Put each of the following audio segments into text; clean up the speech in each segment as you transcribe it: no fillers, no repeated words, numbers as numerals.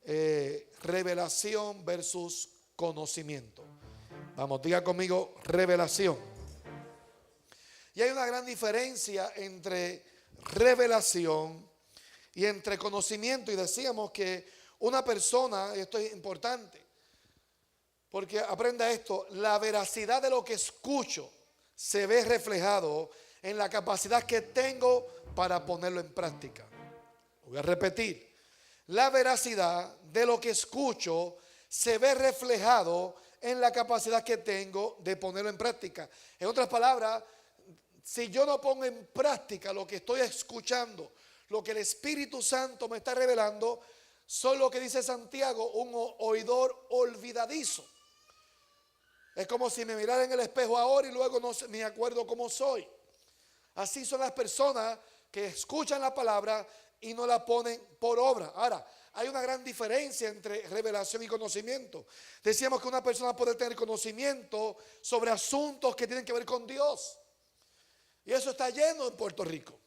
revelación versus conocimiento. Vamos, diga conmigo, revelación. Y hay una gran diferencia entre revelación y entre conocimiento. Y decíamos que una persona, y esto es importante, porque aprenda esto, la veracidad de lo que escucho se ve reflejado en la capacidad que tengo para ponerlo en práctica. Lo voy a repetir. La veracidad de lo que escucho se ve reflejado en la capacidad que tengo de ponerlo en práctica. En otras palabras, si yo no pongo en práctica lo que estoy escuchando, lo que el Espíritu Santo me está revelando, soy lo que dice Santiago, un oidor olvidadizo. Es como si me mirara en el espejo ahora y luego no me acuerdo cómo soy. Así son las personas que escuchan la palabra y no la ponen por obra. Ahora, hay una gran diferencia entre revelación y conocimiento. Decíamos que una persona puede tener conocimiento sobre asuntos que tienen que ver con Dios. Y eso está lleno en Puerto Rico.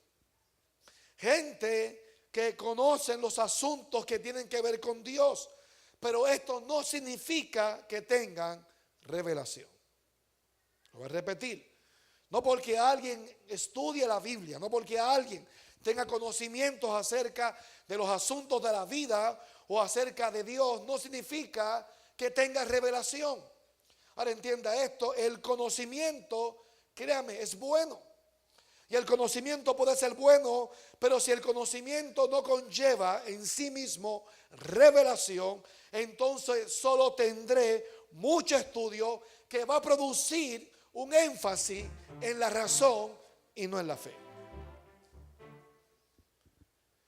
Gente que conocen los asuntos que tienen que ver con Dios. Pero esto no significa que tengan revelación. Lo voy a repetir. No porque alguien estudie la Biblia, no porque alguien tenga conocimientos acerca de los asuntos de la vida o acerca de Dios, no significa que tenga revelación. Ahora entienda esto, el conocimiento, créame, es bueno. Y el conocimiento puede ser bueno, pero si el conocimiento no conlleva en sí mismo revelación, entonces solo tendré mucho estudio que va a producir un énfasis en la razón y no en la fe.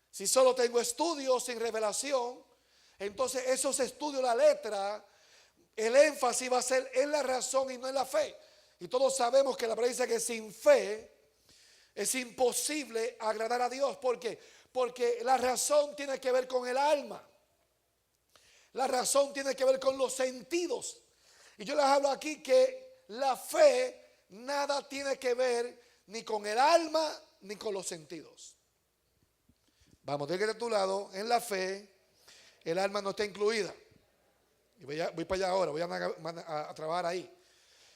Si solo tengo estudios sin revelación, entonces esos estudios, la letra, el énfasis va a ser en la razón y no en la fe. Y todos sabemos que la Biblia dice que sin fe es imposible agradar a Dios. ¿Por qué? Porque la razón tiene que ver con el alma. La razón tiene que ver con los sentidos. Y yo les hablo aquí que la fe nada tiene que ver ni con el alma ni con los sentidos. Vamos, de tu lado, en la fe, el alma no está incluida. Y voy para allá ahora, voy a trabajar ahí.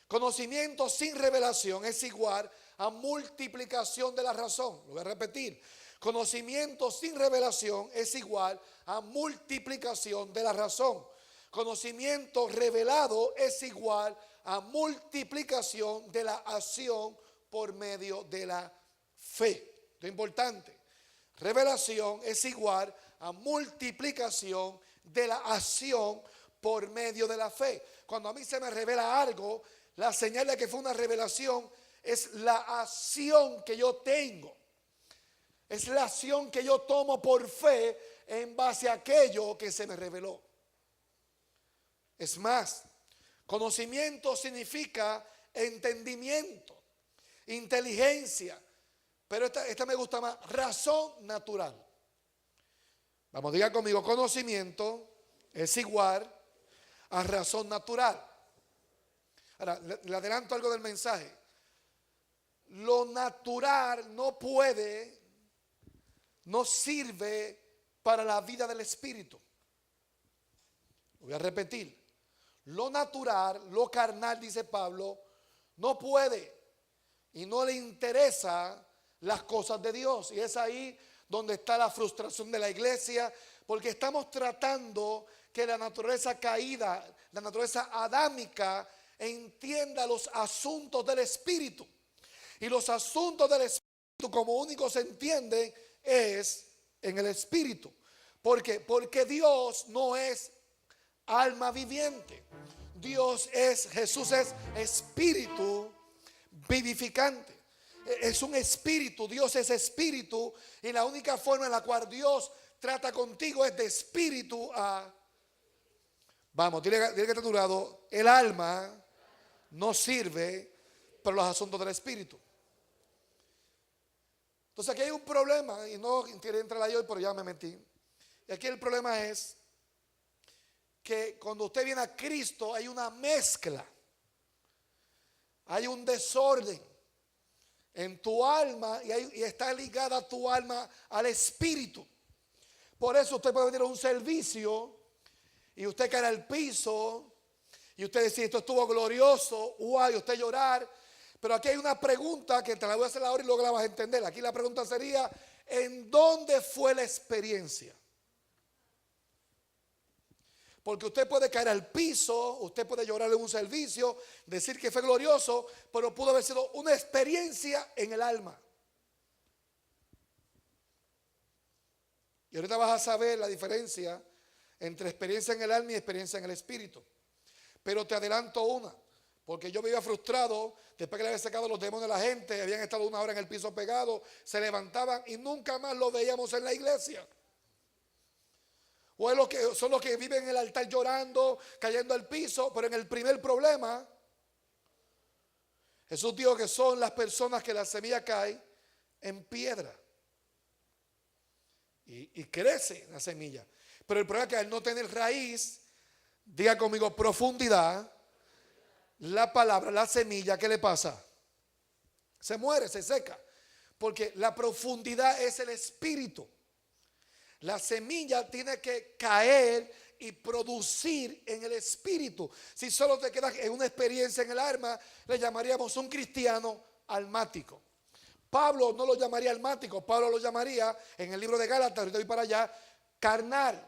Conocimiento sin revelación es igual a multiplicación de la razón. Lo voy a repetir. Conocimiento sin revelación es igual a multiplicación de la razón. Conocimiento revelado es igual a multiplicación de la acción por medio de la fe. Esto es importante. Revelación es igual a multiplicación de la acción por medio de la fe. Cuando a mí se me revela algo, la señal de que fue una revelación es la acción que yo tengo. Es la acción que yo tomo por fe en base a aquello que se me reveló. Es más, conocimiento significa entendimiento, inteligencia, pero esta me gusta más, razón natural. Vamos, diga conmigo, conocimiento es igual a razón natural. Ahora, le adelanto algo del mensaje. Lo natural no sirve para la vida del espíritu. Lo voy a repetir. Lo natural, lo carnal, dice Pablo, no puede y no le interesa las cosas de Dios. Y es ahí donde está la frustración de la iglesia, porque estamos tratando que la naturaleza caída, la naturaleza adámica, entienda los asuntos del espíritu. Y los asuntos del espíritu, como único se entiende, es en el espíritu. ¿Por qué? Porque Dios no es alma viviente. Jesús es espíritu vivificante. Es un espíritu, Dios es espíritu, y la única forma en la cual Dios trata contigo es de espíritu a... Vamos, dile que está a tu lado, el alma no sirve para los asuntos del espíritu. Entonces aquí hay un problema, y no quería entrar ahí hoy, pero ya me metí. Y aquí el problema es que cuando usted viene a Cristo hay una mezcla, hay un desorden en tu alma y está ligada tu alma al espíritu. Por eso usted puede venir a un servicio y usted cae al piso y usted dice, esto estuvo glorioso, y usted llorar. Pero aquí hay una pregunta que te la voy a hacer ahora y luego la vas a entender. Aquí la pregunta sería, ¿en dónde fue la experiencia? Porque usted puede caer al piso, usted puede llorar en un servicio, decir que fue glorioso, pero pudo haber sido una experiencia en el alma. Y ahorita vas a saber la diferencia entre experiencia en el alma y experiencia en el espíritu. Pero te adelanto una, porque yo vivía frustrado después que le había sacado los demonios a la gente, habían estado 1 hora en el piso pegado, se levantaban y nunca más los veíamos en la iglesia. O son los que viven en el altar llorando, cayendo al piso, pero en el primer problema, Jesús dijo que son las personas que la semilla cae en piedra. Y crece la semilla. Pero el problema es que al no tener raíz, diga conmigo profundidad, la palabra, la semilla, ¿qué le pasa? Se muere, se seca. Porque la profundidad es el espíritu. La semilla tiene que caer y producir en el espíritu. Si solo te quedas en una experiencia en el alma, le llamaríamos un cristiano almático. Pablo no lo llamaría almático, Pablo lo llamaría en el libro de Gálatas, ahorita voy para allá, carnal.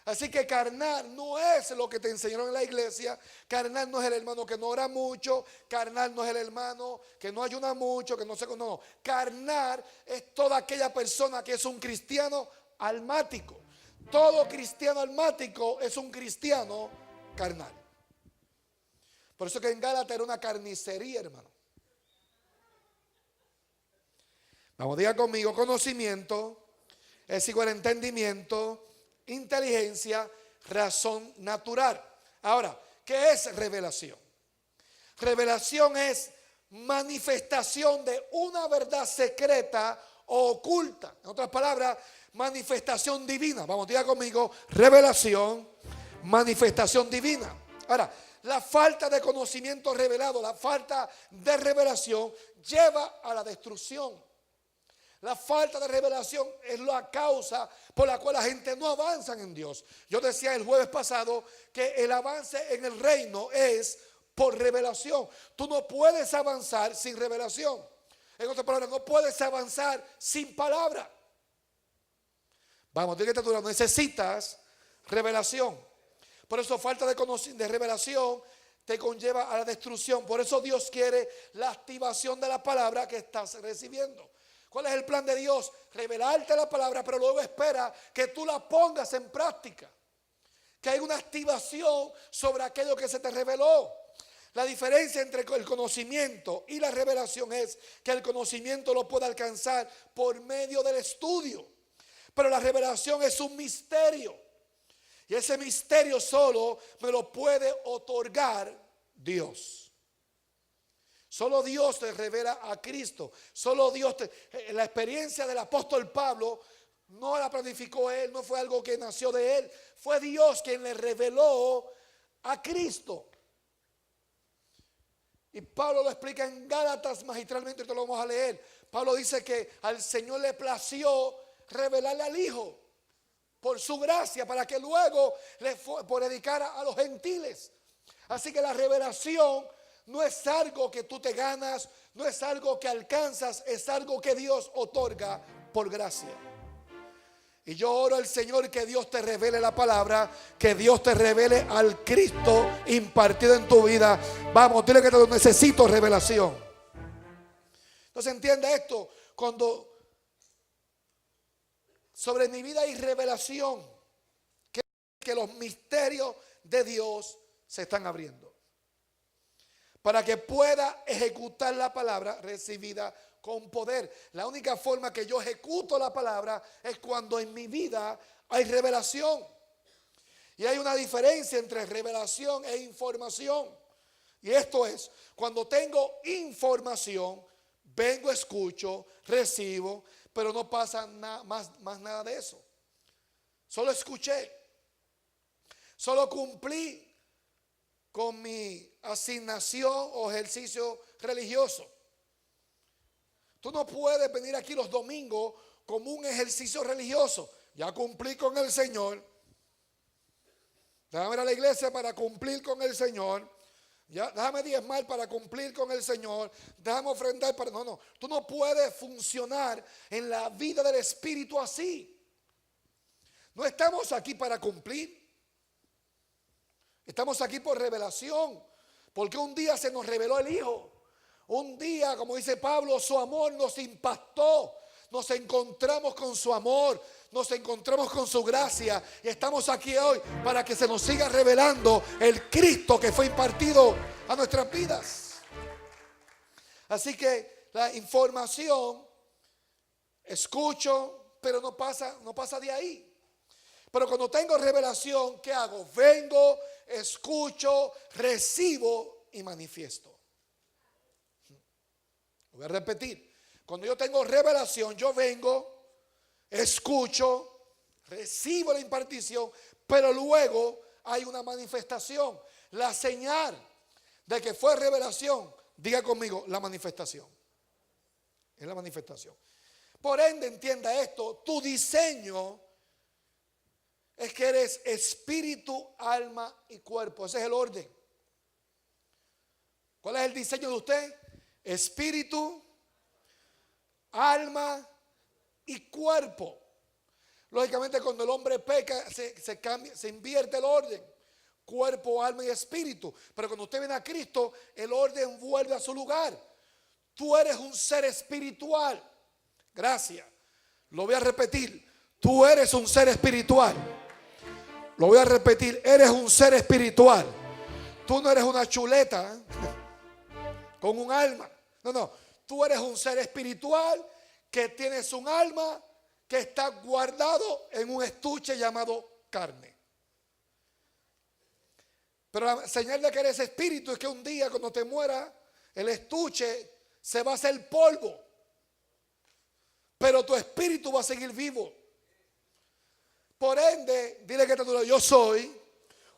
Así que carnal no es lo que te enseñaron en la iglesia. Carnal no es el hermano que no ora mucho. Carnal no es el hermano que no ayuna mucho, que no sé. No. Carnal es toda aquella persona que es un cristiano almático. Todo cristiano almático es un cristiano carnal. Por eso que en Gálatas era una carnicería, hermano. Vamos, diga conmigo, conocimiento es igual a entendimiento, inteligencia, razón natural. Ahora, ¿qué es revelación? Revelación es manifestación de una verdad secreta o oculta. En otras palabras, manifestación divina. Vamos, diga conmigo, revelación, manifestación divina. Ahora, la falta de conocimiento revelado, la falta de revelación lleva a la destrucción. La falta de revelación es la causa por la cual la gente no avanza en Dios. Yo decía el jueves pasado que el avance en el reino es por revelación. Tú no puedes avanzar sin revelación. En otras palabras, no puedes avanzar sin palabra. Vamos, dígate tú, necesitas revelación. Por eso falta de revelación te conlleva a la destrucción. Por eso Dios quiere la activación de la palabra que estás recibiendo. ¿Cuál es el plan de Dios? Revelarte la palabra, pero luego espera que tú la pongas en práctica. Que hay una activación sobre aquello que se te reveló. La diferencia entre el conocimiento y la revelación es que el conocimiento lo puede alcanzar por medio del estudio. Pero la revelación es un misterio. Y ese misterio solo me lo puede otorgar Dios. Solo Dios te revela a Cristo. Solo Dios la experiencia del apóstol Pablo no la planificó él, no fue algo que nació de él. Fue Dios quien le reveló a Cristo. Y Pablo lo explica en Gálatas magistralmente, esto lo vamos a leer. Pablo dice que al Señor le plació revelarle al Hijo por su gracia, para que luego le predicara a los gentiles. Así que la revelación no es algo que tú te ganas, no es algo que alcanzas, es algo que Dios otorga por gracia. Y yo oro al Señor que Dios te revele la palabra, que Dios te revele al Cristo impartido en tu vida. Vamos, dile que te necesito revelación. Entonces entiende esto, cuando sobre mi vida hay revelación, que los misterios de Dios se están abriendo. Para que pueda ejecutar la palabra recibida con poder. La única forma que yo ejecuto la palabra es cuando en mi vida hay revelación. Y hay una diferencia entre revelación e información. Y esto es, cuando tengo información, vengo, escucho, recibo, pero no pasa más nada de eso. Solo escuché, solo cumplí con mi asignación o ejercicio religioso. Tú no puedes venir aquí los domingos como un ejercicio religioso. Ya cumplí con el Señor, Déjame ir a la iglesia para cumplir con el Señor. Ya, déjame diezmar para cumplir con el Señor. Déjame ofrendar para... No, no. Tú no puedes funcionar en la vida del Espíritu así. No estamos aquí para cumplir. Estamos aquí por revelación. Porque un día se nos reveló el Hijo. Un día, como dice Pablo, su amor nos impactó. Nos encontramos con su amor. Nos encontramos con su gracia. Y estamos aquí hoy para que se nos siga revelando el Cristo que fue impartido a nuestras vidas. Así que la información, escucho, pero no pasa de ahí. Pero cuando tengo revelación, ¿qué hago? Vengo, escucho, recibo y manifiesto. Lo voy a repetir. Cuando yo tengo revelación, yo vengo, escucho, recibo la impartición, pero luego hay una manifestación. La señal de que fue revelación, diga conmigo, la manifestación. Es la manifestación. Por ende, entienda esto, tu diseño es que eres espíritu, alma y cuerpo. Ese es el orden. ¿Cuál es el diseño de usted? Espíritu, alma y cuerpo. Lógicamente, cuando el hombre peca, se cambia, se invierte el orden. Cuerpo, alma y espíritu. Pero cuando usted viene a Cristo, el orden vuelve a su lugar. Tú eres un ser espiritual. Gracias. Lo voy a repetir. Tú eres un ser espiritual. Lo voy a repetir. Eres un ser espiritual. Tú no eres una chuleta con un alma. No, no. Tú eres un ser espiritual que tienes un alma que está guardado en un estuche llamado carne. Pero la señal de que eres espíritu es que un día cuando te muera, el estuche se va a hacer polvo. Pero tu espíritu va a seguir vivo. Por ende, dile que yo soy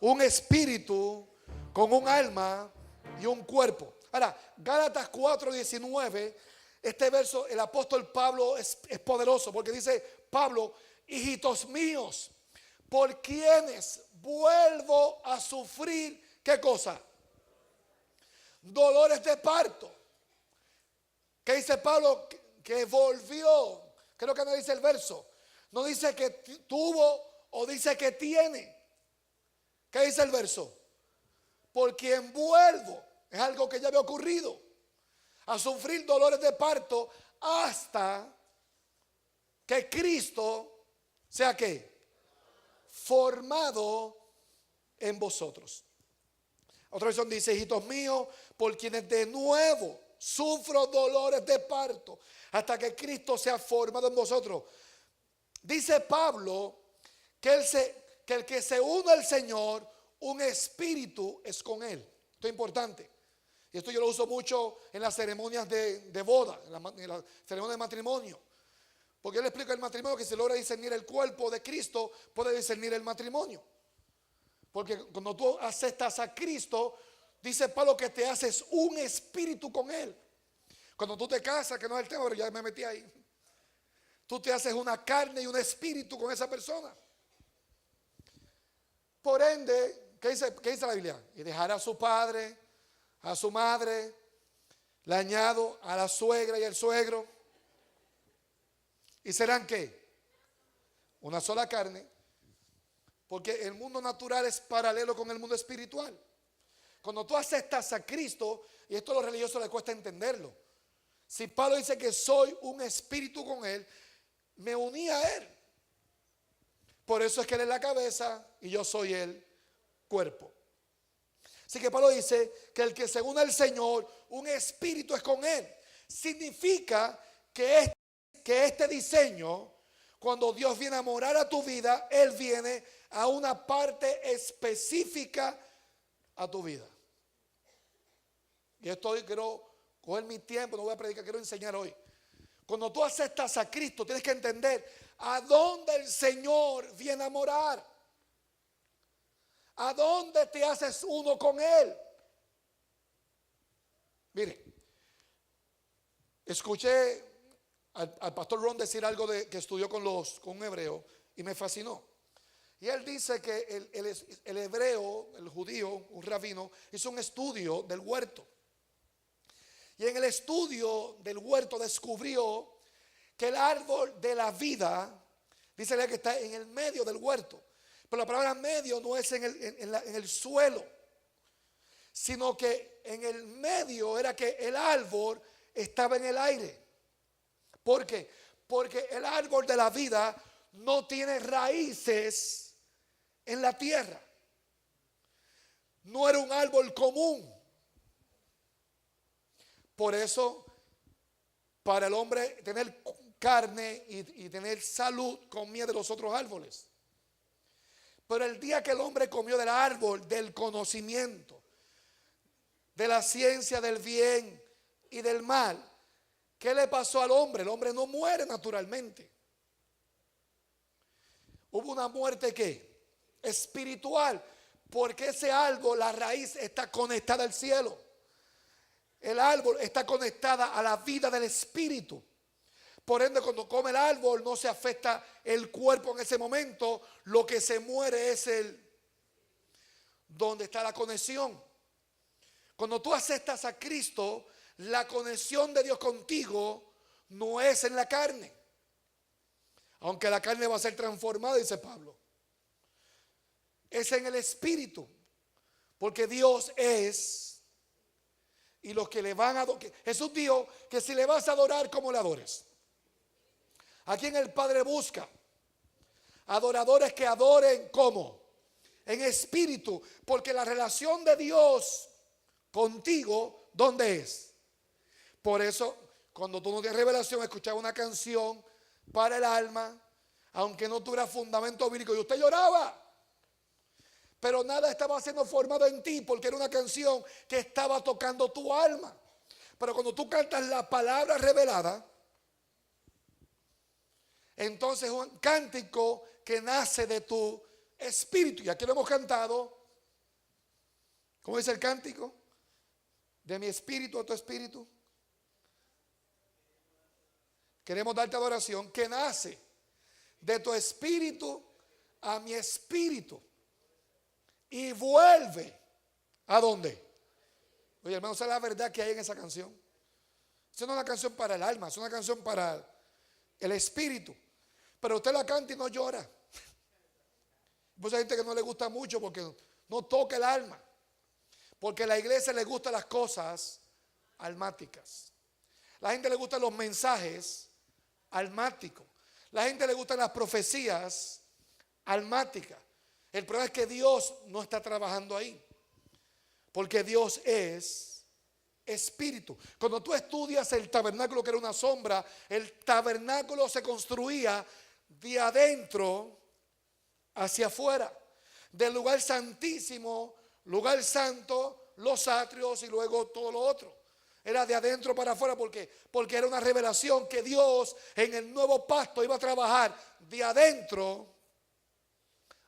un espíritu con un alma y un cuerpo. Ahora, Gálatas 4:19, este verso, el apóstol Pablo es poderoso porque dice, Pablo, hijitos míos, por quienes vuelvo a sufrir, ¿qué cosa? Dolores de parto. ¿Qué dice Pablo? Que volvió. Creo que no dice el verso. No dice que tuvo o dice que tiene. ¿Qué dice el verso? Por quien vuelvo. Es algo que ya había ocurrido. A sufrir dolores de parto hasta que Cristo sea ¿qué? Formado en vosotros. Otra versión dice, hijitos míos, por quienes de nuevo sufro dolores de parto hasta que Cristo sea formado en vosotros. Dice Pablo que el que se une al Señor, un espíritu es con él. Esto es importante. Y esto yo lo uso mucho en las ceremonias de boda, en la ceremonia de matrimonio. Porque yo le explico el matrimonio que si logra discernir el cuerpo de Cristo, puede discernir el matrimonio. Porque cuando tú aceptas a Cristo, dice Pablo que te haces un espíritu con Él. Cuando tú te casas, que no es el tema, pero ya me metí ahí. Tú te haces una carne y un espíritu con esa persona. Por ende, ¿qué dice la Biblia? Y dejará a su padre, a su madre, le añado a la suegra y al suegro. ¿Y serán qué? Una sola carne. Porque el mundo natural es paralelo con el mundo espiritual. Cuando tú aceptas a Cristo, y esto a los religiosos les cuesta entenderlo. Si Pablo dice que soy un espíritu con Él, me uní a Él. Por eso es que Él es la cabeza y yo soy el cuerpo. Así que Pablo dice que el que se une al Señor, un espíritu es con Él. Significa que este diseño, cuando Dios viene a morar a tu vida, Él viene a una parte específica a tu vida. Y esto hoy quiero coger mi tiempo, no voy a predicar, quiero enseñar hoy. Cuando tú aceptas a Cristo, tienes que entender a dónde el Señor viene a morar. ¿A dónde te haces uno con Él? Mire, escuché al pastor Ron decir algo que estudió con un hebreo y me fascinó. Y él dice que el hebreo, el judío, un rabino, hizo un estudio del huerto. Y en el estudio del huerto descubrió que el árbol de la vida, dice que está en el medio del huerto. Pero la palabra medio no es en el suelo, sino que en el medio era que el árbol estaba en el aire. ¿Por qué? Porque el árbol de la vida no tiene raíces en la tierra. No era un árbol común. Por eso, para el hombre tener carne y tener salud, comía de los otros árboles. Pero el día que el hombre comió del árbol del conocimiento, de la ciencia del bien y del mal, ¿qué le pasó al hombre? El hombre no muere naturalmente. Hubo una muerte ¿qué? Espiritual, porque ese árbol, la raíz está conectada al cielo. El árbol está conectada a la vida del espíritu. Por ende, cuando come el árbol no se afecta el cuerpo en ese momento. Lo que se muere es donde está la conexión. Cuando tú aceptas a Cristo, la conexión de Dios contigo no es en la carne. Aunque la carne va a ser transformada, dice Pablo. Es en el espíritu. Porque Dios es. Y los que le van a adorar. Jesús dijo que si le vas a adorar, ¿cómo le adores? ¿A quién el Padre busca? Adoradores que adoren ¿cómo? En espíritu. Porque la relación de Dios contigo, ¿dónde es? Por eso, cuando tú no tienes revelación, escuchaba una canción para el alma, aunque no tuviera fundamento bíblico, y usted lloraba. Pero nada estaba siendo formado en ti, porque era una canción que estaba tocando tu alma. Pero cuando tú cantas la palabra revelada, entonces es un cántico que nace de tu espíritu. Y aquí lo hemos cantado. ¿Cómo dice el cántico? De mi espíritu a tu espíritu. Queremos darte adoración que nace de tu espíritu a mi espíritu. Y vuelve. ¿A dónde? Oye, hermano, ¿sabe la verdad que hay en esa canción? Esa no es una canción para el alma, es una canción para el espíritu. Pero usted la canta y no llora. Pues hay gente que no le gusta mucho porque no toca el alma. Porque a la iglesia le gustan las cosas almáticas. La gente le gustan los mensajes almáticos. La gente le gustan las profecías almáticas. El problema es que Dios no está trabajando ahí. Porque Dios es espíritu. Cuando tú estudias el tabernáculo, que era una sombra, el tabernáculo se construía de adentro hacia afuera. Del lugar santísimo, lugar santo, los atrios y luego todo lo otro. Era de adentro para afuera porque era una revelación que Dios en el nuevo pacto iba a trabajar de adentro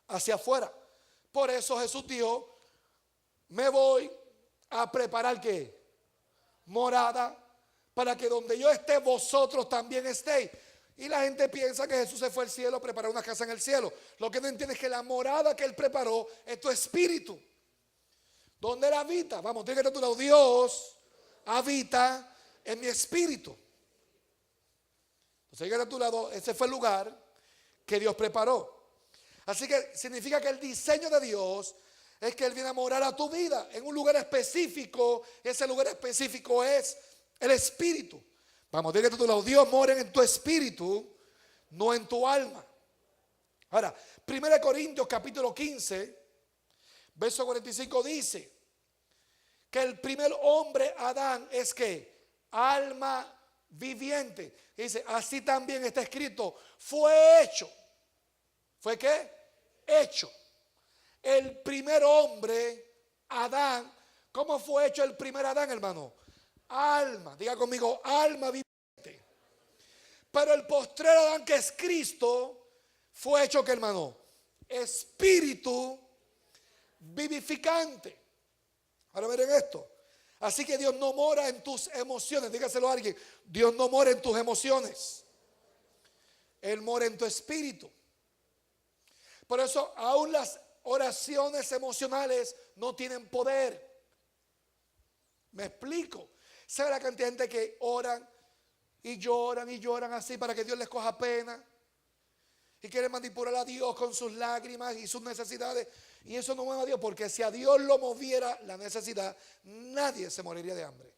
hacia afuera. Por eso Jesús dijo, me voy a preparar ¿qué? Morada, para que donde yo esté vosotros también estéis. Y la gente piensa que Jesús se fue al cielo a preparar una casa en el cielo. Lo que no entiende es que la morada que Él preparó es tu espíritu. ¿Dónde Él habita? Vamos, tiene que estar a tu lado. Dios habita en mi espíritu. Entonces, a tu lado, ese fue el lugar que Dios preparó. Así que significa que el diseño de Dios es que Él viene a morar a tu vida en un lugar específico. Ese lugar específico es el espíritu. Vamos, dile a tu lado, Dios mora en tu espíritu, no en tu alma. Ahora, 1 Corintios capítulo 15, verso 45 dice que el primer hombre, Adán, es que alma viviente. Dice, así también está escrito, fue hecho. ¿Fue qué? Hecho. El primer hombre, Adán, ¿cómo fue hecho el primer Adán, hermano? Alma, diga conmigo, alma viviente. Pero el postrer Adán, que es Cristo, fue hecho, ¿qué, hermano? Espíritu vivificante. Ahora miren esto. Así que Dios no mora en tus emociones. Dígaselo a alguien. Dios no mora en tus emociones. Él mora en tu espíritu. Por eso aún las oraciones emocionales no tienen poder. ¿Me explico? ¿Sabe la cantidad de gente que oran y lloran así para que Dios les coja pena? Y quieren manipular a Dios con sus lágrimas y sus necesidades. Y eso no mueve a Dios, porque si a Dios lo moviera la necesidad, nadie se moriría de hambre.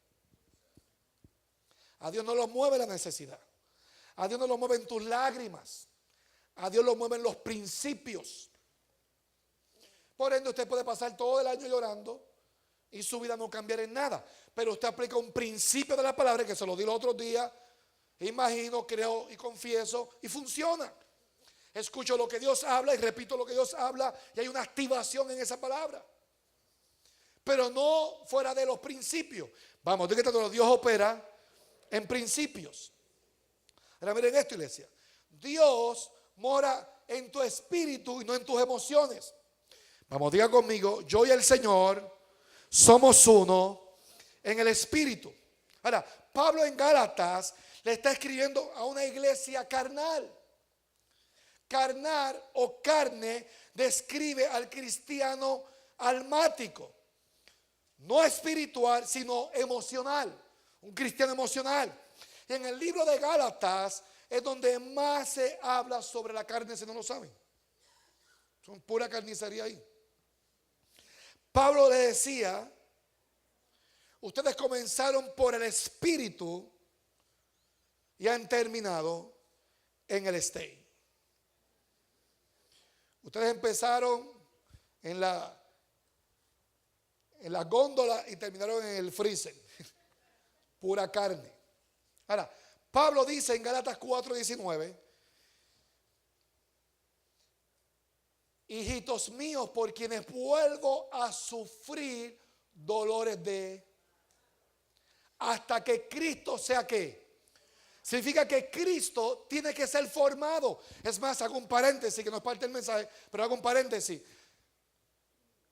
A Dios no lo mueve la necesidad. A Dios no lo mueven tus lágrimas. A Dios lo mueven los principios. Por ende, usted puede pasar todo el año llorando y su vida no cambiar en nada. Pero usted aplica un principio de la palabra, que se lo di el otro día. Imagino, creo y confieso, y funciona. Escucho lo que Dios habla y repito lo que Dios habla, y hay una activación en esa palabra. Pero no fuera de los principios. Vamos, Dios opera en principios. Ahora miren esto, iglesia. Dios mora en tu espíritu y no en tus emociones. Vamos, diga conmigo, yo y el Señor somos uno en el espíritu. Ahora, Pablo en Gálatas le está escribiendo a una iglesia carnal. Carnal o carne describe al cristiano almático. No espiritual, sino emocional. Un cristiano emocional. Y en el libro de Gálatas es donde más se habla sobre la carne, si no lo saben. Son pura carnicería ahí. Pablo le decía, ustedes comenzaron por el espíritu y han terminado en el stage. Ustedes empezaron en la góndola y terminaron en el freezer. Pura carne. Ahora, Pablo dice en Gálatas 4:19, hijitos míos, por quienes vuelvo a sufrir dolores hasta que Cristo sea ¿qué? Significa que Cristo tiene que ser formado. Es más, hago un paréntesis, que no es parte del mensaje, pero hago un paréntesis.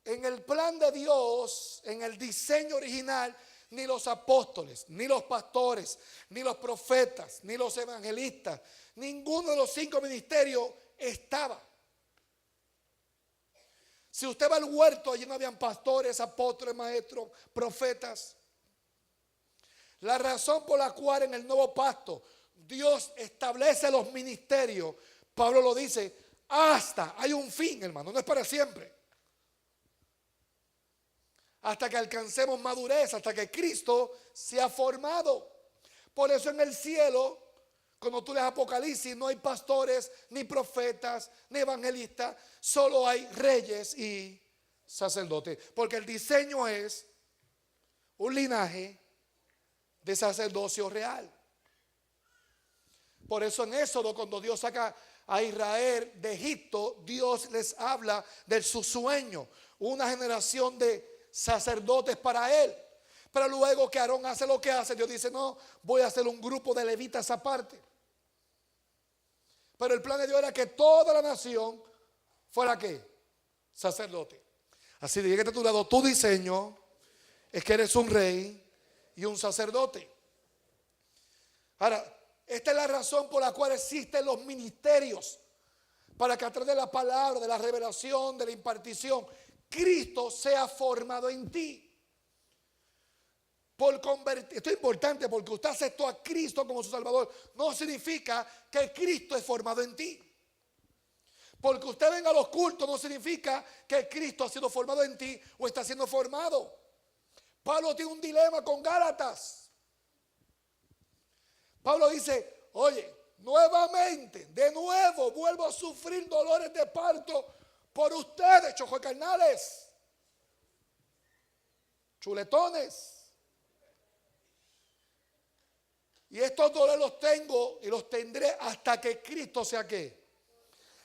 En el plan de Dios, en el diseño original, ni los apóstoles, ni los pastores, ni los profetas, ni los evangelistas, ninguno de los 5 ministerios estaba. Si usted va al huerto, allí no habían pastores, apóstoles, maestros, profetas. La razón por la cual en el nuevo pacto Dios establece los ministerios, Pablo lo dice, hasta, hay un fin, hermano, no es para siempre. Hasta que alcancemos madurez, hasta que Cristo sea formado. Por eso en el cielo, cuando tú lees Apocalipsis, no hay pastores, ni profetas, ni evangelistas, solo hay reyes y sacerdotes. Porque el diseño es un linaje de sacerdocio real. Por eso en Éxodo, cuando Dios saca a Israel de Egipto, Dios les habla de su sueño, una generación de sacerdotes para él. Pero luego que Aarón hace lo que hace, Dios dice, no, voy a hacer un grupo de levitas aparte. Pero el plan de Dios era que toda la nación fuera ¿qué? Sacerdote. Así de que a tu lado, tu diseño es que eres un rey y un sacerdote. Ahora, esta es la razón por la cual existen los ministerios, para que a través de la palabra, de la revelación, de la impartición, Cristo sea formado en ti. Esto es importante, porque usted aceptó a Cristo como su Salvador, no significa que Cristo es formado en ti. Porque usted venga a los cultos no significa que Cristo ha sido formado en ti o está siendo formado. Pablo tiene un dilema con Gálatas. Pablo dice, oye, nuevamente, de nuevo vuelvo a sufrir dolores de parto por ustedes, chojocarnales, chuletones. Y estos dolores los tengo y los tendré hasta que Cristo sea ¿qué?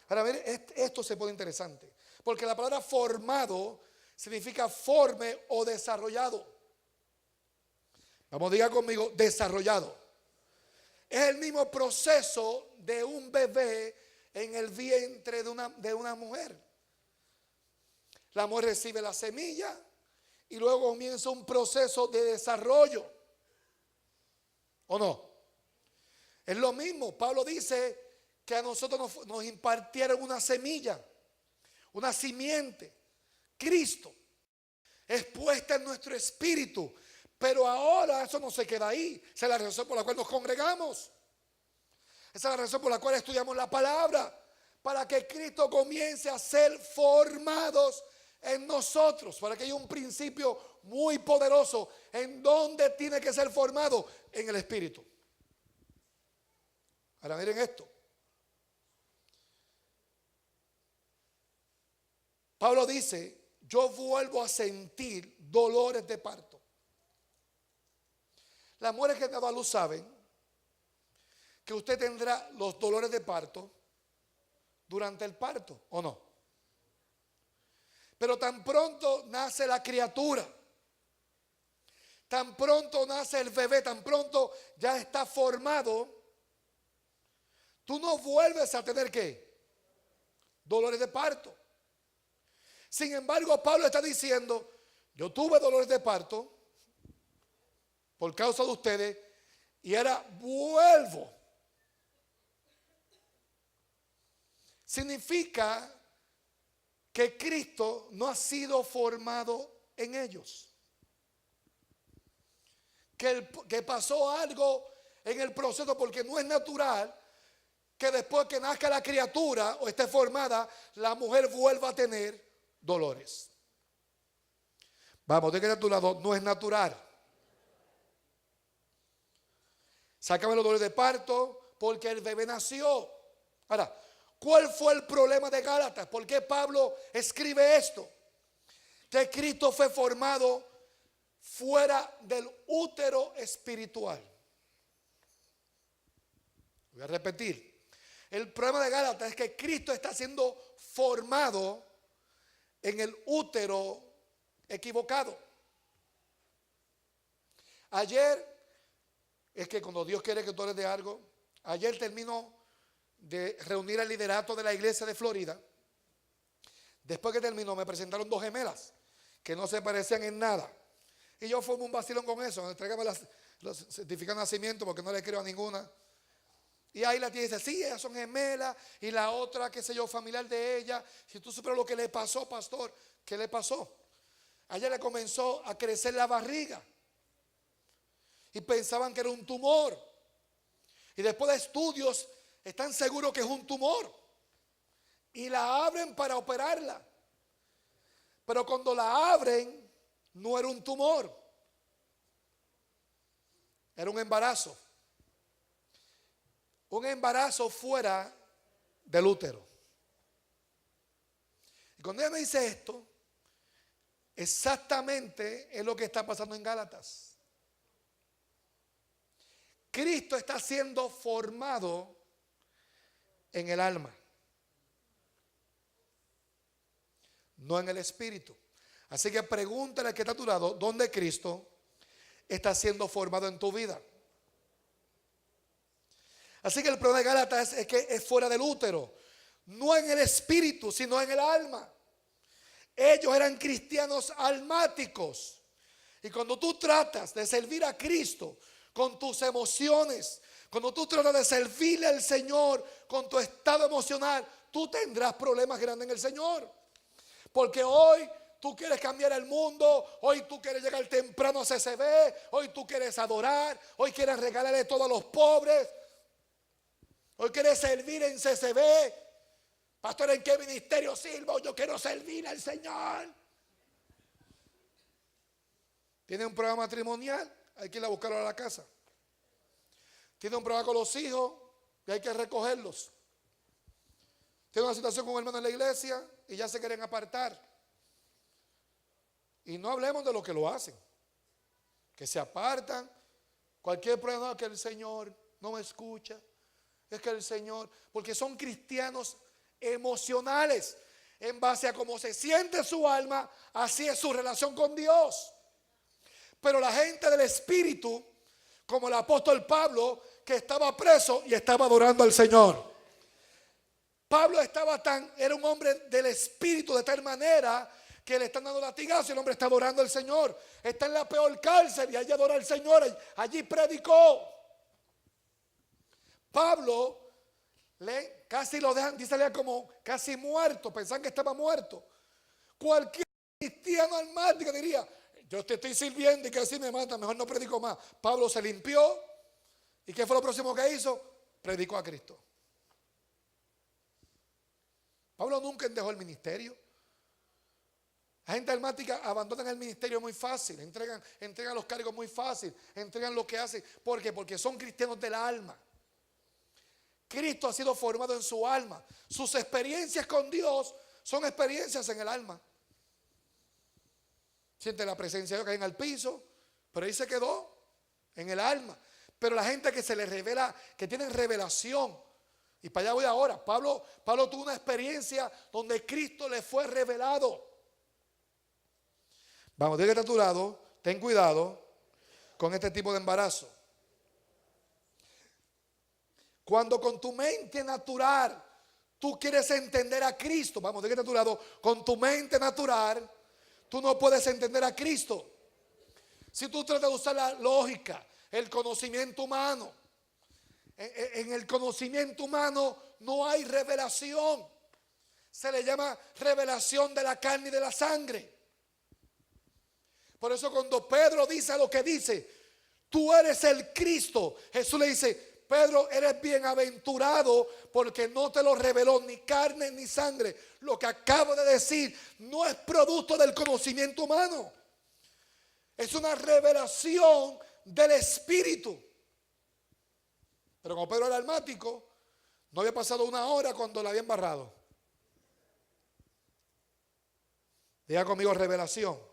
Ahora, ver, esto se pone interesante. Porque la palabra formado significa forme o desarrollado. Vamos, diga conmigo, desarrollado. Es el mismo proceso de un bebé en el vientre de una mujer. La mujer recibe la semilla y luego comienza un proceso de desarrollo. ¿O no? Es lo mismo. Pablo dice que a nosotros nos impartieron una semilla. una simiente, Cristo, es puesta en nuestro espíritu. Pero ahora eso no se queda ahí. Esa es la razón por la cual nos congregamos. Esa es la razón por la cual estudiamos la palabra. Para que Cristo comience a ser formados en nosotros. Para que haya un principio muy poderoso. ¿En dónde tiene que ser formado? En el espíritu. Ahora miren esto. Pablo dice, yo vuelvo a sentir dolores de parto. Las mujeres que han dado a luz saben que usted tendrá los dolores de parto durante el parto, ¿o no? Pero tan pronto nace la criatura, tan pronto nace el bebé, tan pronto ya está formado, tú no vuelves a tener ¿qué? Dolores de parto. Sin embargo, Pablo está diciendo, yo tuve dolores de parto por causa de ustedes y ahora vuelvo. Significa que Cristo no ha sido formado en ellos. Que pasó algo en el proceso, porque no es natural que después que nazca la criatura o esté formada, la mujer vuelva a tener dolores. Vamos, de que a tu lado, no es natural. Sácame los dolores de parto porque el bebé nació. Ahora, ¿cuál fue el problema de Gálatas? ¿Por qué Pablo escribe esto? Que Cristo fue formado fuera del útero espiritual. Voy a repetir. El problema de Gálatas es que Cristo está siendo formado en el útero equivocado. Ayer, es que cuando Dios quiere que tú hables de algo, ayer terminó de reunir al liderato de la iglesia de Florida. Después que terminó, me presentaron dos gemelas que no se parecían en nada. Y yo formé un vacilón con eso. Entrégame los certificados de nacimiento porque no le creo a ninguna. Y ahí la tía dice, sí, ellas son gemelas. Y la otra, qué sé yo, familiar de ella. Si tú supieras lo que le pasó, pastor, ¿qué le pasó? A ella le comenzó a crecer la barriga. Y pensaban que era un tumor. Y después de estudios, están seguros que es un tumor. Y la abren para operarla. Pero cuando la abren, no era un tumor. Era un embarazo. Un embarazo fuera del útero. Y cuando ella me dice esto, exactamente es lo que está pasando en Gálatas. Cristo está siendo formado en el alma, no en el espíritu. Así que pregúntale al que está a tu lado, ¿dónde Cristo está siendo formado en tu vida? Así que el problema de Gálatas es que es fuera del útero, no en el espíritu, sino en el alma. Ellos eran cristianos almáticos. Y cuando tú tratas de servir a Cristo con tus emociones, cuando tú tratas de servirle al Señor con tu estado emocional, tú tendrás problemas grandes en el Señor. Porque hoy tú quieres cambiar el mundo, hoy tú quieres llegar temprano a CCB, hoy tú quieres adorar, hoy quieres regalarle todo a los pobres, hoy quieres servir en CCB. Pastor, ¿en qué ministerio sirvo? Yo quiero servir al Señor. ¿Tiene un problema matrimonial? Hay que ir a buscarlo a la casa. Tiene un problema con los hijos y hay que recogerlos. Tiene una situación con un hermano en la iglesia y ya se quieren apartar. Y no hablemos de los que lo hacen, que se apartan. Cualquier problema, que el Señor no me escucha, es que el Señor, porque son cristianos emocionales. En base a cómo se siente su alma, así es su relación con Dios. Pero la gente del espíritu, como el apóstol Pablo, que estaba preso y estaba adorando al Señor. Pablo era un hombre del espíritu de tal manera que le están dando latigazos y el hombre está adorando al Señor. Está en la peor cárcel y allí adora al Señor. Allí predicó. Pablo casi lo dejan, dice Lea, como casi muerto, pensaban que estaba muerto. Cualquier cristiano almático diría, yo te estoy sirviendo y casi me matan, mejor no predico más. Pablo se limpió, ¿y qué fue lo próximo que hizo? Predicó a Cristo. Pablo nunca dejó el ministerio. La gente almática abandona el ministerio muy fácil, entregan los cargos muy fácil, entregan lo que hacen. ¿Por qué? Porque son cristianos del alma. Cristo ha sido formado en su alma. Sus experiencias con Dios son experiencias en el alma. Siente la presencia de Dios, caen al piso, pero ahí se quedó en el alma. Pero la gente que se le revela, que tienen revelación, y para allá voy ahora. Pablo tuvo una experiencia donde Cristo le fue revelado. Vamos, dile que está a tu lado, ten cuidado con este tipo de embarazo. Cuando con tu mente natural tú quieres entender a Cristo, vamos, dile que está a tu lado, con tu mente natural tú no puedes entender a Cristo. Si tú tratas de usar la lógica, el conocimiento humano, en el conocimiento humano no hay revelación. Se le llama revelación de la carne y de la sangre. Por eso cuando Pedro dice lo que dice, tú eres el Cristo, Jesús le dice, Pedro, eres bienaventurado porque no te lo reveló ni carne ni sangre. Lo que acabo de decir no es producto del conocimiento humano. Es una revelación del Espíritu. Pero como Pedro era almático, no había pasado una hora cuando la había embarrado. Diga conmigo, revelación.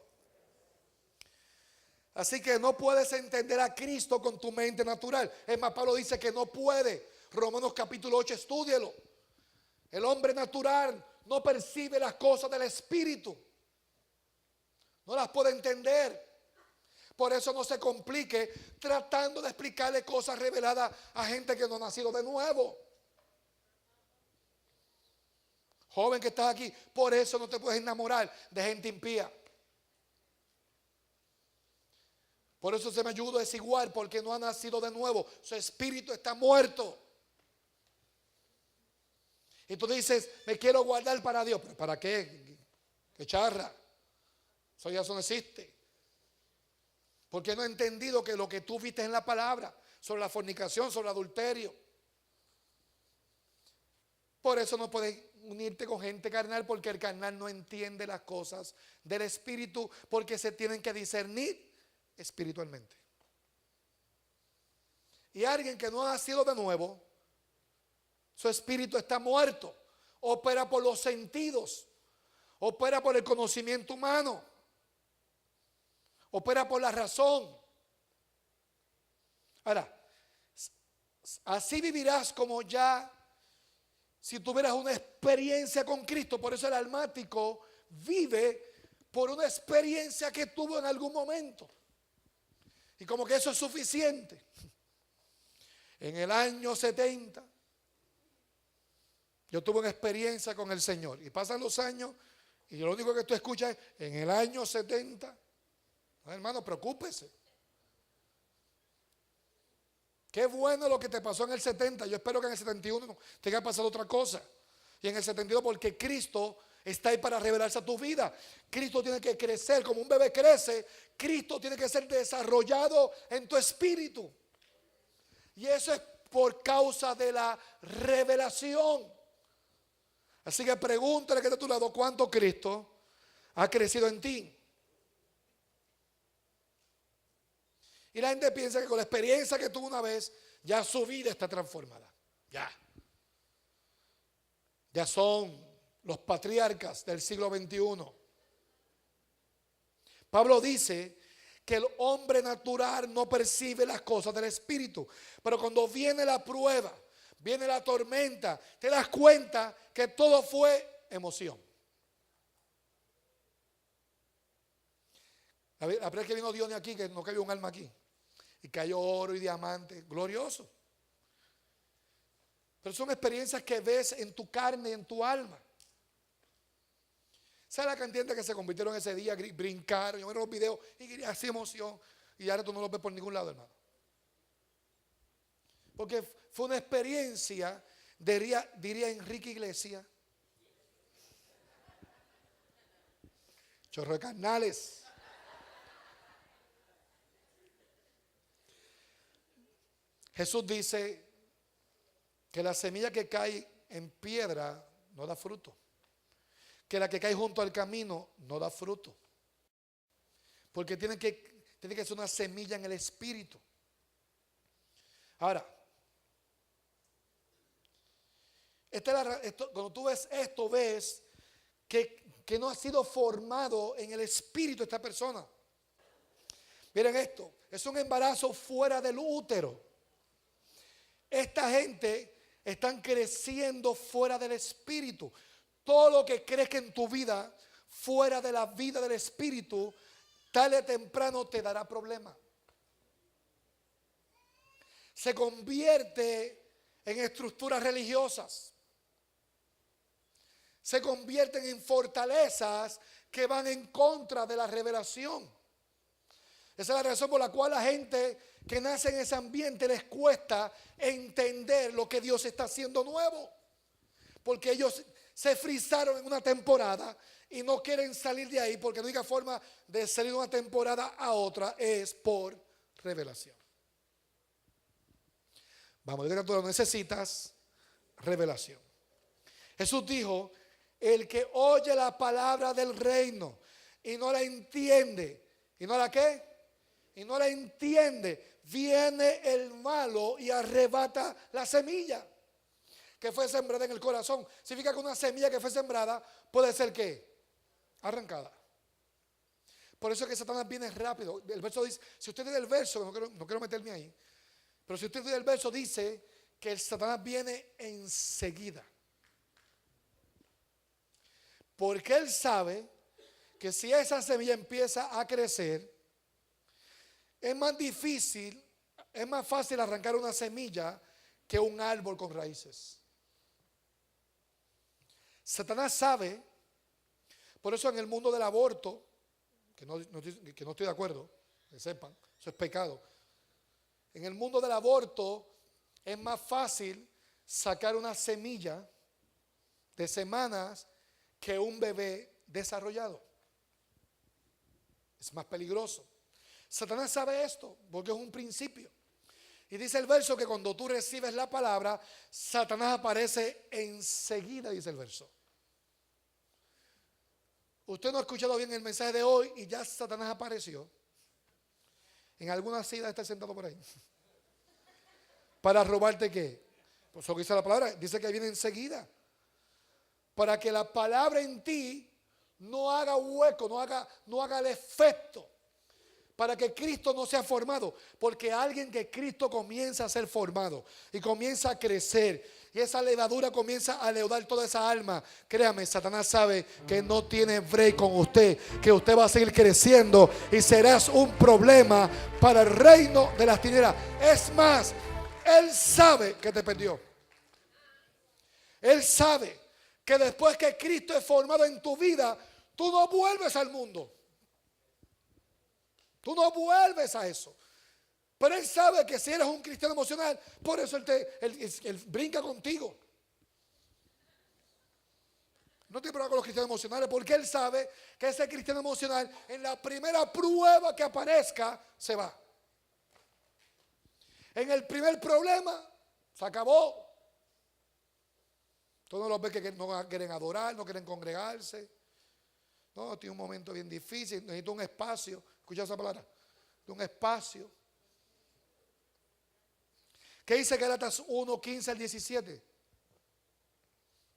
Así que no puedes entender a Cristo con tu mente natural. Es más, Pablo dice que no puede. Romanos capítulo 8, estúdielo. El hombre natural no percibe las cosas del Espíritu. No las puede entender. Por eso no se complique tratando de explicarle cosas reveladas a gente que no ha nacido de nuevo. Joven que estás aquí, por eso no te puedes enamorar de gente impía. Por eso se me ayuda a desigual, porque no ha nacido de nuevo. Su espíritu está muerto. Y tú dices, me quiero guardar para Dios. ¿Pero para qué? ¿Qué charra? Eso no existe. Porque no he entendido que lo que tú viste en la palabra, sobre la fornicación, sobre el adulterio. Por eso no puedes unirte con gente carnal, porque el carnal no entiende las cosas del espíritu, porque se tienen que discernir espiritualmente. Y alguien que no ha nacido de nuevo, su espíritu está muerto. Opera por los sentidos, opera por el conocimiento humano, opera por la razón. Ahora, así vivirás como ya si tuvieras una experiencia con Cristo. Por eso el almático vive por una experiencia que tuvo en algún momento. Y como que eso es suficiente. En el año 70, yo tuve una experiencia con el Señor. Y pasan los años y lo único que tú escuchas es, en el año 70, no, hermano, preocúpese. Qué bueno lo que te pasó en el 70. Yo espero que en el 71 te haya pasado otra cosa. Y en el 72, porque Cristo está ahí para revelarse a tu vida. Cristo tiene que crecer como un bebé crece. Cristo tiene que ser desarrollado en tu espíritu. Y eso es por causa de la revelación. Así que pregúntale que está a tu lado, ¿cuánto Cristo ha crecido en ti? Y la gente piensa que con la experiencia que tuvo una vez, ya su vida está transformada. Ya son los patriarcas del siglo XXI. Pablo dice que el hombre natural no percibe las cosas del espíritu. Pero cuando viene la prueba, viene la tormenta, te das cuenta que todo fue emoción. La vez que vino Dios aquí, que no cayó un alma aquí. Y cayó oro y diamante, glorioso. Pero son experiencias que ves en tu carne y en tu alma. ¿Sabes la cantidad que se convirtieron ese día? Brincaron, yo miro los videos y así emoción. Y ahora tú no lo ves por ningún lado, hermano. Porque fue una experiencia diría Enrique Iglesias. Chorro de carnales. Jesús dice que la semilla que cae en piedra no da fruto. Que la que cae junto al camino no da fruto. Porque tiene que ser una semilla en el espíritu. Ahora, cuando tú ves esto, ves que no ha sido formado en el espíritu esta persona. Miren esto, es un embarazo fuera del útero. Esta gente están creciendo fuera del espíritu. Todo lo que crees que en tu vida, fuera de la vida del espíritu, tarde o temprano te dará problemas. Se convierte en estructuras religiosas. Se convierten en fortalezas que van en contra de la revelación. Esa es la razón por la cual la gente que nace en ese ambiente les cuesta entender lo que Dios está haciendo nuevo. Porque ellos se frizaron en una temporada y no quieren salir de ahí, porque la única forma de salir de una temporada a otra es por revelación. Vamos, tú necesitas revelación. Jesús dijo: el que oye la palabra del reino y no la entiende, ¿y no la qué? Y no la entiende, viene el malo y arrebata la semilla que fue sembrada en el corazón. Significa que una semilla que fue sembrada puede ser ¿qué? Arrancada. Por eso es que Satanás viene rápido. El verso dice, si usted lee el verso, no quiero meterme ahí, pero si usted lee el verso, dice que el Satanás viene enseguida. Porque él sabe que si esa semilla empieza a crecer, es más difícil, es más fácil arrancar una semilla que un árbol con raíces. Satanás sabe, por eso en el mundo del aborto, que no estoy de acuerdo, que sepan, eso es pecado. En el mundo del aborto es más fácil sacar una semilla de semanas que un bebé desarrollado. Es más peligroso. Satanás sabe esto porque es un principio. Y dice el verso que cuando tú recibes la palabra, Satanás aparece enseguida, dice el verso. Usted no ha escuchado bien el mensaje de hoy y ya Satanás apareció. En alguna silla está sentado por ahí. ¿Para robarte qué? Pues eso que dice la palabra, dice que viene enseguida. Para que la palabra en ti no haga hueco, no haga el efecto. Para que Cristo no sea formado. Porque alguien que Cristo comienza a ser formado y comienza a crecer, y esa levadura comienza a leudar toda esa alma, créame, Satanás sabe que no tiene break con usted, que usted va a seguir creciendo y serás un problema para el reino de las tinieblas. Es más, Él sabe que te perdió. Él sabe que después que Cristo es formado en tu vida, tú no vuelves al mundo. Tú no vuelves a eso. Pero Él sabe que si eres un cristiano emocional, por eso Él brinca contigo. No tiene problema con los cristianos emocionales, porque Él sabe que ese cristiano emocional, en la primera prueba que aparezca, se va. En el primer problema, se acabó. Todos los ves que no quieren adorar, no quieren congregarse. No, tiene un momento bien difícil, necesito un espacio. ¿Escucha esa palabra? De un espacio. ¿Qué dice Gálatas 1, 15 al 17?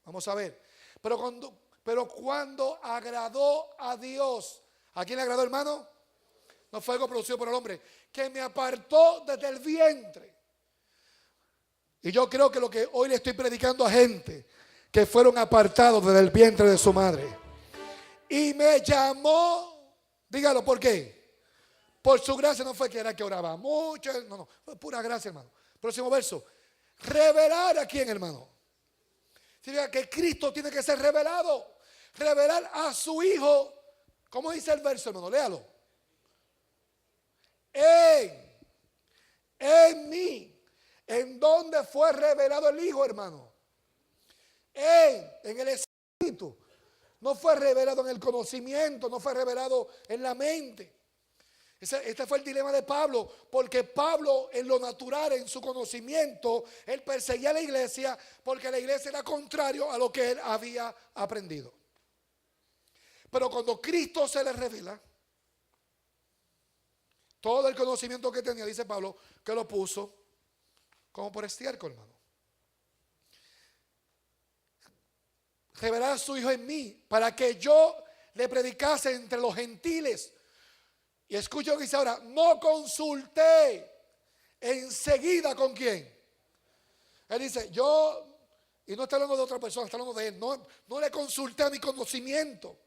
Vamos a ver. Pero cuando agradó a Dios, ¿a quién le agradó, hermano? No fue algo producido por el hombre, que me apartó desde el vientre. Y yo creo que lo que hoy le estoy predicando a gente que fueron apartados desde el vientre de su madre. Y me llamó, dígalo, ¿por qué? Por su gracia. No fue que era que oraba mucho, no, fue pura gracia, hermano. Próximo verso. Revelar a quién, hermano. Significa que Cristo tiene que ser revelado. Revelar a su Hijo. ¿Cómo dice el verso, hermano? Léalo. En mí. ¿En dónde fue revelado el Hijo, hermano? en el Espíritu. No fue revelado en el conocimiento, no fue revelado en la mente. Este fue el dilema de Pablo, porque Pablo en lo natural, en su conocimiento, él perseguía a la iglesia porque la iglesia era contrario a lo que él había aprendido. Pero cuando Cristo se le revela, todo el conocimiento que tenía, dice Pablo, que lo puso como por estiércol, hermano. Revelar a su Hijo en mí para que yo le predicase entre los gentiles. Y escucho lo que dice ahora, no consulté enseguida con quién. Él dice, y no está hablando de otra persona, está hablando de él. No le consulté a mi conocimiento,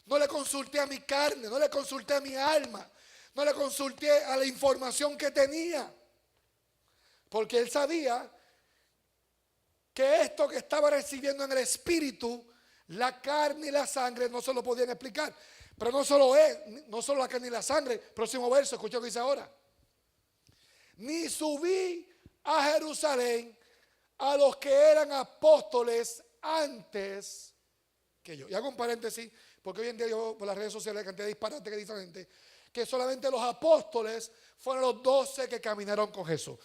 no le consulté a mi carne, no le consulté a mi alma, no le consulté a la información que tenía. Porque él sabía que esto que estaba recibiendo en el Espíritu, la carne y la sangre no se lo podían explicar. Pero no solo la carne y la sangre. Próximo verso, escucha lo que dice ahora. Ni subí a Jerusalén a los que eran apóstoles antes que yo. Y hago un paréntesis, porque hoy en día yo por las redes sociales la cantidad de disparates que dice la gente, que solamente los apóstoles fueron los 12 que caminaron con Jesús.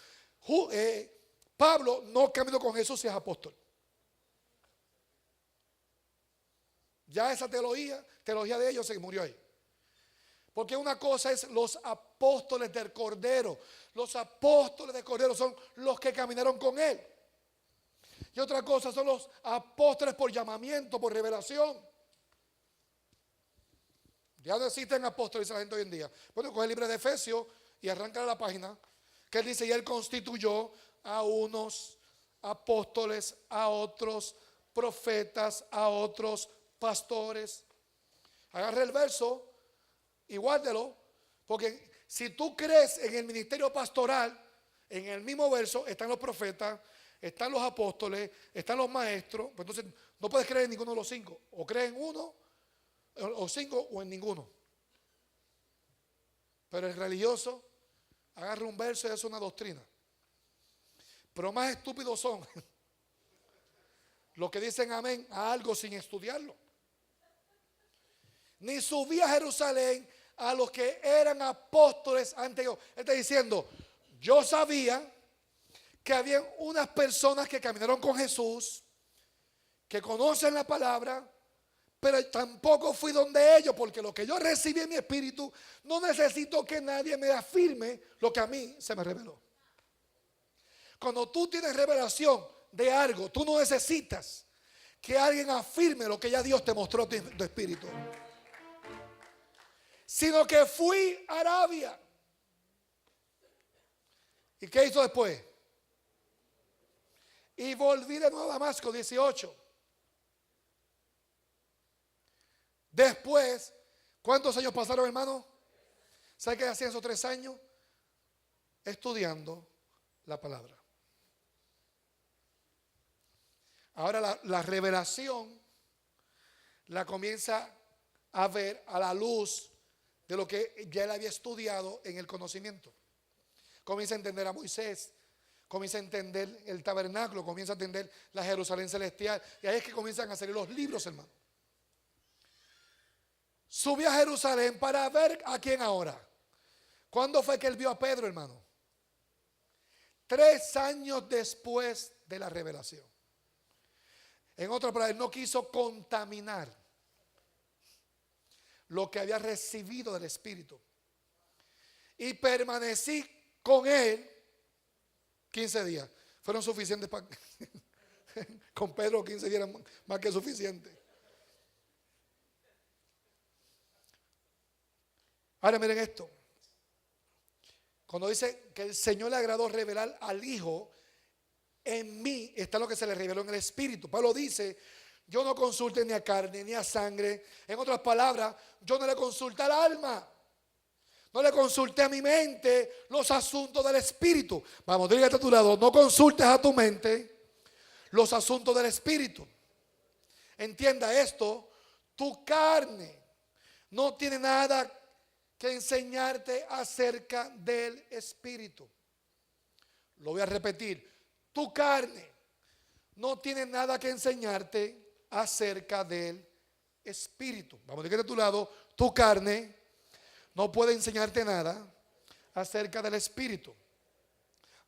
Pablo no caminó con Jesús si es apóstol. Ya esa teología de ellos se murió ahí. Porque una cosa es los apóstoles del Cordero. Los apóstoles del Cordero son los que caminaron con él. Y otra cosa son los apóstoles por llamamiento, por revelación. Ya no existen apóstoles, dice la gente hoy en día. Bueno, coge el libro de Efesios y arranca la página, que él dice, y él constituyó a unos apóstoles, a otros profetas, a otros pastores. Agarra el verso y guárdelo, porque si tú crees en el ministerio pastoral, en el mismo verso están los profetas, están los apóstoles, están los maestros, pues entonces no puedes creer en ninguno de los 5, o crees en uno o 5 o en ninguno. Pero el religioso agarra un verso y es una doctrina. Pero más estúpidos son los que dicen amén a algo sin estudiarlo. Ni subí a Jerusalén a los que eran apóstoles ante yo. Él está diciendo, yo sabía que había unas personas que caminaron con Jesús, que conocen la palabra, pero tampoco fui donde ellos, porque lo que yo recibí en mi espíritu, no necesito que nadie me afirme lo que a mí se me reveló. Cuando tú tienes revelación de algo, tú no necesitas que alguien afirme lo que ya Dios te mostró en tu espíritu. Sino que fui a Arabia. ¿Y qué hizo después? Y volví de nuevo a Damasco, 18. Después, ¿cuántos años pasaron, hermano? ¿Sabe qué hacían esos 3 años? Estudiando la palabra. Ahora la revelación la comienza a ver a la luz de lo que ya él había estudiado en el conocimiento. Comienza a entender a Moisés, comienza a entender el tabernáculo, comienza a entender la Jerusalén celestial. Y ahí es que comienzan a salir los libros, hermano. Subió a Jerusalén para ver a quién ahora. ¿Cuándo fue que él vio a Pedro, hermano? 3 años después de la revelación. En otras palabras, él no quiso contaminar lo que había recibido del Espíritu. Y permanecí con él 15 días. Fueron suficientes para... Con Pedro 15 días eran más que suficientes. Ahora miren esto. Cuando dice que el Señor le agradó revelar al Hijo, en mí está lo que se le reveló en el Espíritu. Pablo dice, yo no consulté ni a carne ni a sangre. En otras palabras, yo no le consulté al alma. No le consulté a mi mente los asuntos del Espíritu. Vamos, dígate a tu lado, no consultes a tu mente los asuntos del Espíritu. Entienda esto, tu carne no tiene nada que enseñarte acerca del Espíritu. Lo voy a repetir, tu carne no tiene nada que enseñarte acerca del espíritu. Vamos a decir de tu lado, tu carne no puede enseñarte nada acerca del espíritu.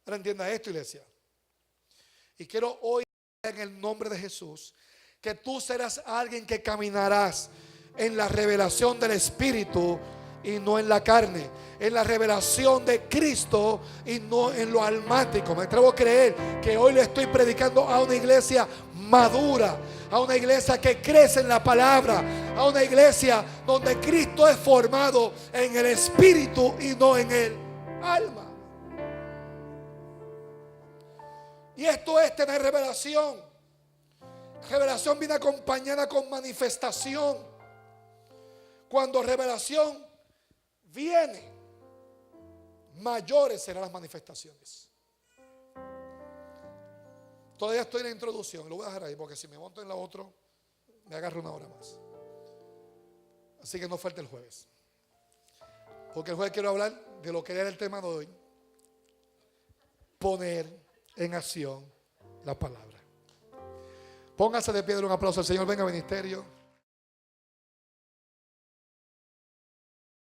Ahora entienda esto, iglesia. Y quiero hoy, en el nombre de Jesús, que tú serás alguien que caminarás en la revelación del espíritu y no en la carne, en la revelación de Cristo y no en lo almático. Me atrevo a creer que hoy le estoy predicando a una iglesia madura, a una iglesia que crece en la palabra, a una iglesia donde Cristo es formado en el espíritu y no en el alma. Y esto es tener revelación. Revelación viene acompañada con manifestación. Cuando revelación viene, mayores serán las manifestaciones. Todavía estoy en la introducción, lo voy a dejar ahí porque si me monto en la otra me agarro una hora más. Así que no falte el jueves, porque el jueves quiero hablar de lo que era el tema de hoy: poner en acción la palabra. Póngase de pie, un aplauso al Señor. Venga, ministerio.